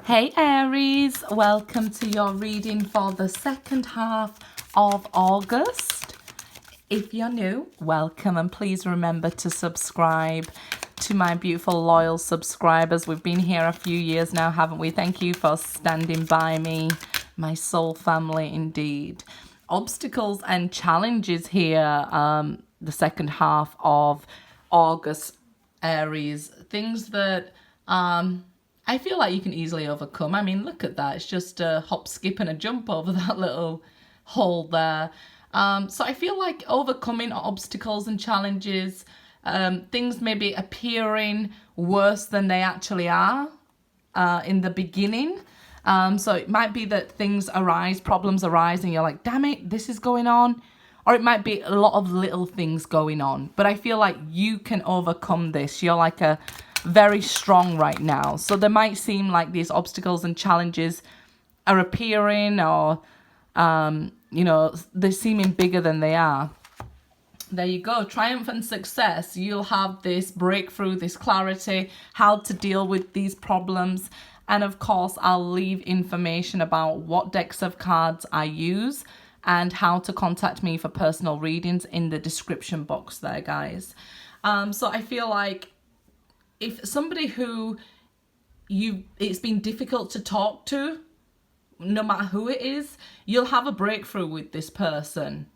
Hey Aries, welcome to your reading for the second half of August. If you're new, welcome, and please remember to subscribe to my beautiful loyal subscribers. We've been here a few years now, haven't we? Thank you for standing by me, my soul family indeed. Obstacles and challenges here, the second half of August, Aries. Things that I feel like you can easily overcome. I mean, look at that. It's just a hop, skip and a jump over that little hole there. So I feel like overcoming obstacles and challenges, things maybe appearing worse than they actually are in the beginning. So it might be that things arise, problems arise, and you're like, damn it, this is going on. Or it might be a lot of little things going on. But I feel like you can overcome this. You're like very strong right now. So there might seem like these obstacles and challenges are appearing, or they're seeming bigger than they are. There you go. Triumph and success. You'll have this breakthrough, this clarity, how to deal with these problems. And of course, I'll leave information about what decks of cards I use and how to contact me for personal readings in the description box there, guys. So I feel like if somebody who it's been difficult to talk to, no matter who it is, you'll have a breakthrough with this person.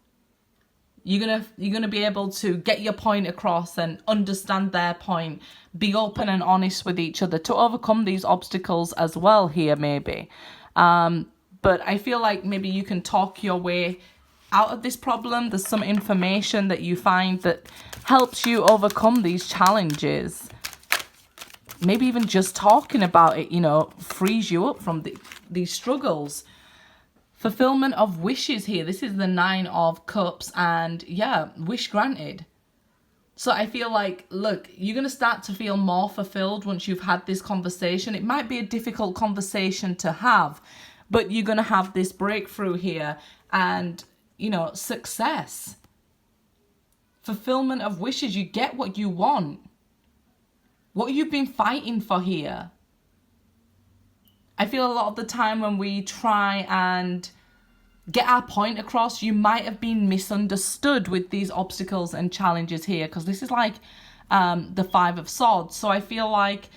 You're gonna be able to get your point across and understand their point, be open and honest with each other to overcome these obstacles as well here, maybe. But I feel like maybe you can talk your way out of this problem. There's some information that you find that helps you overcome these challenges. Maybe even just talking about it, frees you up from these struggles. Fulfillment of wishes here. This is the 9 of Cups, and yeah, wish granted. So I feel like, look, you're going to start to feel more fulfilled once you've had this conversation. It might be a difficult conversation to have, but you're going to have this breakthrough here and, success. Fulfillment of wishes. You get what you want. What you've been fighting for here. I feel a lot of the time when we try and get our point across, you might have been misunderstood with these obstacles and challenges here, because this is like the 5 of Swords. So I feel like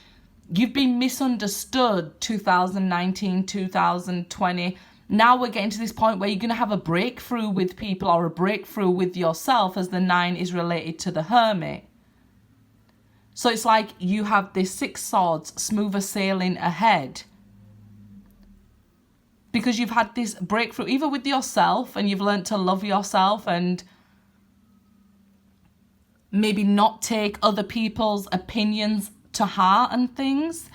you've been misunderstood 2019, 2020. Now we're getting to this point where you're going to have a breakthrough with people, or a breakthrough with yourself, as the 9 is related to the Hermit. So it's like you have this 6 Swords, smoother sailing ahead. Because you've had this breakthrough, either with yourself, and you've learned to love yourself and maybe not take other people's opinions to heart and things.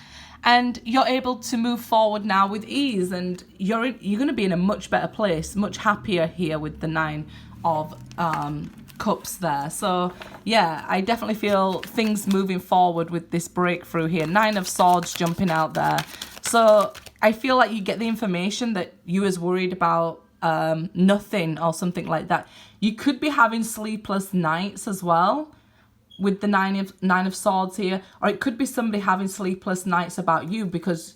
And you're able to move forward now with ease, and you're going to be in a much better place, much happier here with the 9 of Cups there. So yeah, I definitely feel things moving forward with this breakthrough here. 9 of Swords jumping out there. So I feel like you get the information that you was worried about nothing or something like that. You could be having sleepless nights as well with the 9 of Swords here, or it could be somebody having sleepless nights about you because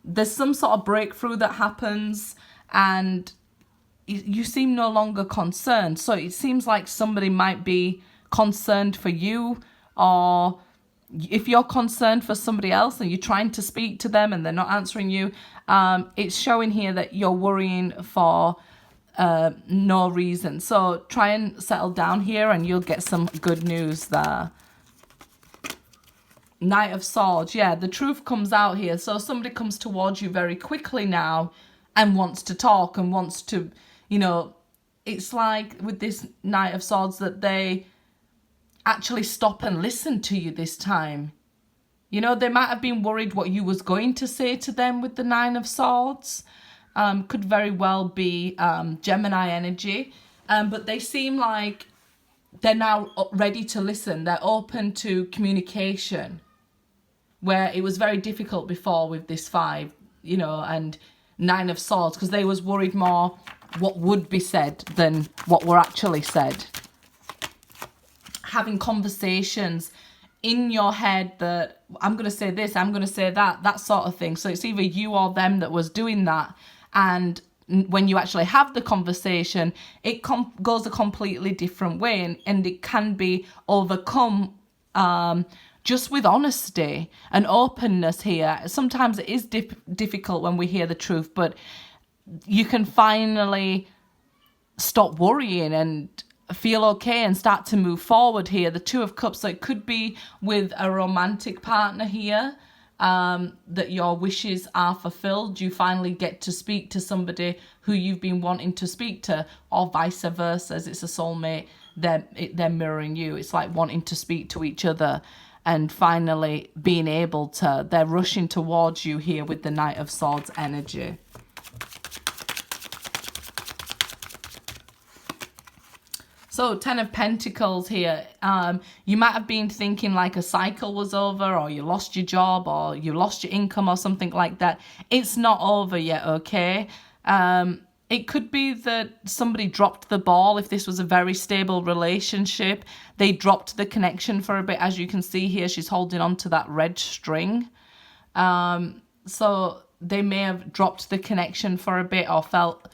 there's some sort of breakthrough that happens and you seem no longer concerned. So it seems like somebody might be concerned for you, or if you're concerned for somebody else and you're trying to speak to them and they're not answering you, it's showing here that you're worrying for no reason. So try and settle down here and you'll get some good news there. Knight of Swords. Yeah, the truth comes out here. So somebody comes towards you very quickly now and wants to talk and wants to, it's like with this Knight of Swords that they actually stop and listen to you this time. They might have been worried what you was going to say to them with the 9 of Swords. Could very well be Gemini energy. But they seem like they're now ready to listen. They're open to communication, where it was very difficult before with this 5, and 9 of Swords, because they was worried more what would be said than what were actually said. Having conversations in your head that I'm going to say this, I'm going to say that sort of thing. So it's either you or them that was doing that. And when you actually have the conversation, it goes a completely different way, and it can be overcome just with honesty and openness here. Sometimes it is difficult when we hear the truth, but you can finally stop worrying and feel okay and start to move forward here. The Two of Cups, so it could be with a romantic partner here, that your wishes are fulfilled. You finally get to speak to somebody who you've been wanting to speak to, or vice versa, as it's a soulmate. They're mirroring you. It's like wanting to speak to each other and finally being able to. They're rushing towards you here with the Knight of Swords energy. So 10 of Pentacles here, you might have been thinking like a cycle was over, or you lost your job, or you lost your income, or something like that. It's not over yet, okay? It could be that somebody dropped the ball. If this was a very stable relationship, they dropped the connection for a bit. As you can see here, she's holding on to that red string. So they may have dropped the connection for a bit, or felt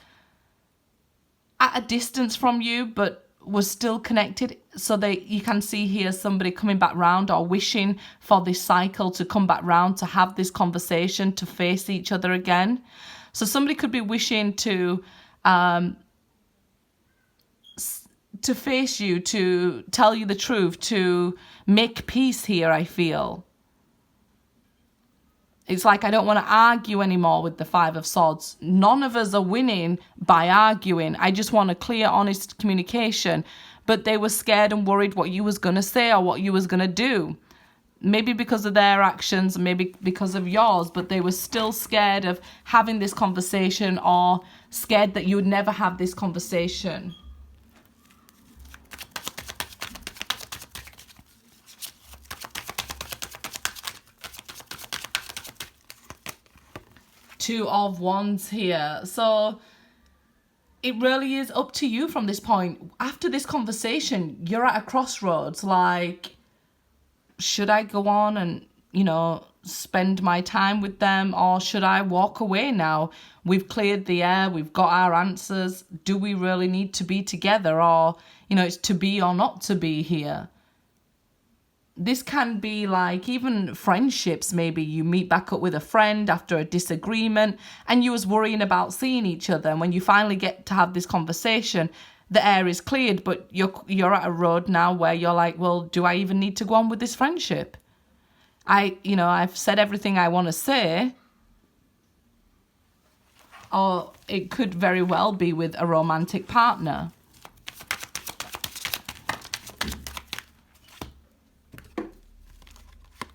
at a distance from you, but was still connected. So you can see here somebody coming back round, or wishing for this cycle to come back round, to have this conversation, to face each other again. So somebody could be wishing to face you, to tell you the truth, to make peace here, I feel. It's like, I don't want to argue anymore with the Five of Swords. None of us are winning by arguing. I just want a clear, honest communication. But they were scared and worried what you was going to say or what you was going to do. Maybe because of their actions, maybe because of yours, but they were still scared of having this conversation, or scared that you would never have this conversation. Two of Wands here. So it really is up to you from this point. After this conversation, you're at a crossroads. Like, should I go on and, spend my time with them, or should I walk away now? We've cleared the air. We've got our answers. Do we really need to be together? Or, it's to be or not to be here. This can be like even friendships. Maybe you meet back up with a friend after a disagreement, and you was worrying about seeing each other. And when you finally get to have this conversation, the air is cleared, but you're at a road now where you're like, well, do I even need to go on with this friendship? I've said everything I want to say. Or it could very well be with a romantic partner.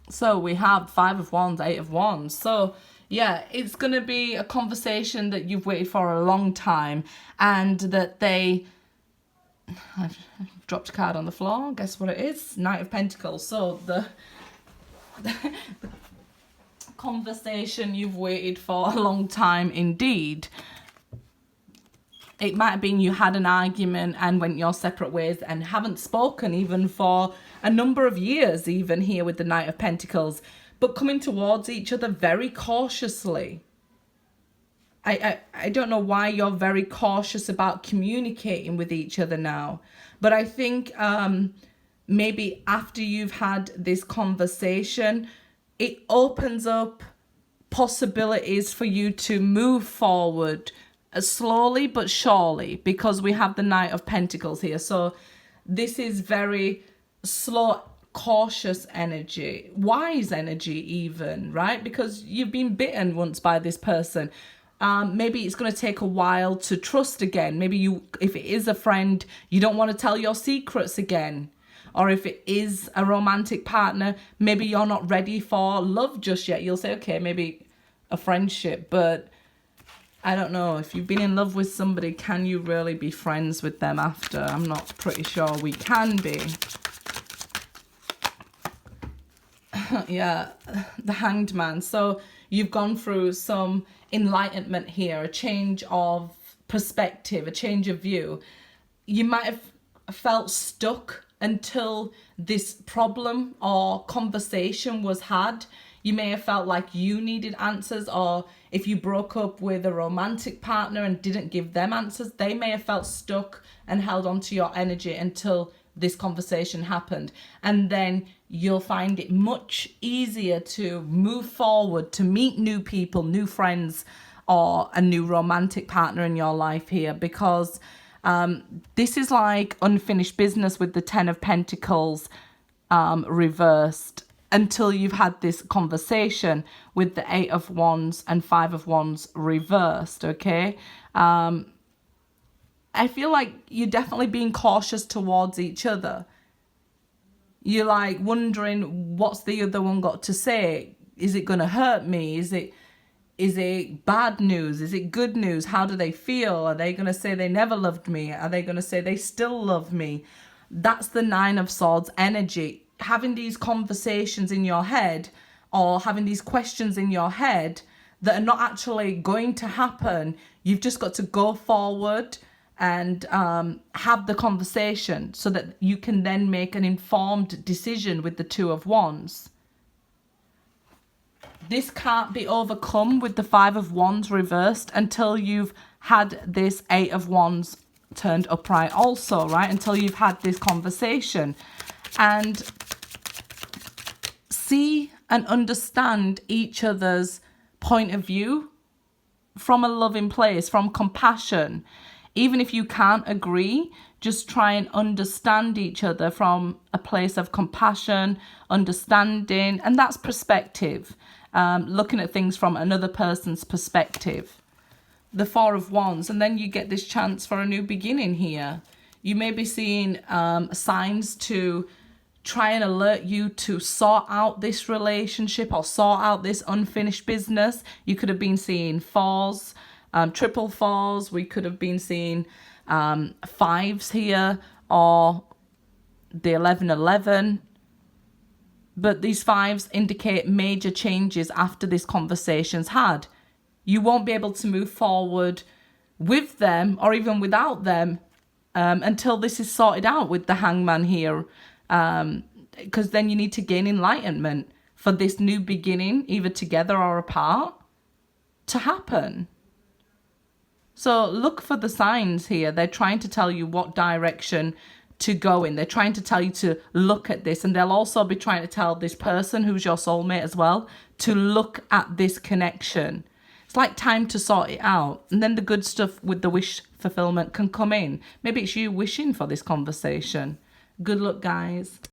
So we have Five of Wands, Eight of Wands. So yeah, it's going to be a conversation that you've waited for a long time, and that I've dropped a card on the floor. Guess what it is? Knight of Pentacles. So the conversation you've waited for a long time indeed. It might have been you had an argument and went your separate ways and haven't spoken even for a number of years, even here with the Knight of Pentacles, but coming towards each other very cautiously. I don't know why you're very cautious about communicating with each other now, but I think maybe after you've had this conversation, it opens up possibilities for you to move forward slowly but surely, because we have the Knight of Pentacles here. So this is very slow, cautious energy, wise energy even, right? Because you've been bitten once by this person. Maybe it's going to take a while to trust again. Maybe if it is a friend, you don't want to tell your secrets again. Or if it is a romantic partner, maybe you're not ready for love just yet. You'll say, okay, maybe a friendship, but I don't know. If you've been in love with somebody, can you really be friends with them after? I'm not pretty sure we can be. Yeah, the Hanged Man. So you've gone through some enlightenment here, a change of perspective, a change of view. You might have felt stuck until this problem or conversation was had. You may have felt like you needed answers, or if you broke up with a romantic partner and didn't give them answers, they may have felt stuck and held on to your energy until this conversation happened. And then you'll find it much easier to move forward, to meet new people, new friends, or a new romantic partner in your life here, because this is like unfinished business with the 10 of Pentacles reversed, until you've had this conversation with the 8 of Wands and 5 of Wands reversed, okay? I feel like you're definitely being cautious towards each other. You're like wondering, what's the other one got to say? Is it going to hurt me? Is it bad news? Is it good news? How do they feel? Are they going to say they never loved me? Are they going to say they still love me? That's the 9 of Swords energy. Having these conversations in your head, or having these questions in your head that are not actually going to happen. You've just got to go forward and have the conversation so that you can then make an informed decision with the 2 of Wands. This can't be overcome with the 5 of Wands reversed until you've had this 8 of Wands turned upright also, right? Until you've had this conversation and see and understand each other's point of view from a loving place, from compassion. Even if you can't agree, just try and understand each other from a place of compassion, understanding, and that's perspective. Looking at things from another person's perspective. The 4 of Wands, and then you get this chance for a new beginning here. You may be seeing signs to try and alert you to sort out this relationship or sort out this unfinished business. You could have been seeing 4s, triple 4s. We could have been seeing 5s here, or the 11-11. But these 5s indicate major changes after this conversation's had. You won't be able to move forward with them or even without them until this is sorted out with the Hangman here. Because then you need to gain enlightenment for this new beginning, either together or apart, to happen. So look for the signs here. They're trying to tell you what direction to go in. They're trying to tell you to look at this, and they'll also be trying to tell this person who's your soulmate as well to look at this connection. It's like time to sort it out, and then the good stuff with the wish fulfillment can come in. Maybe it's you wishing for this conversation. Good luck, guys.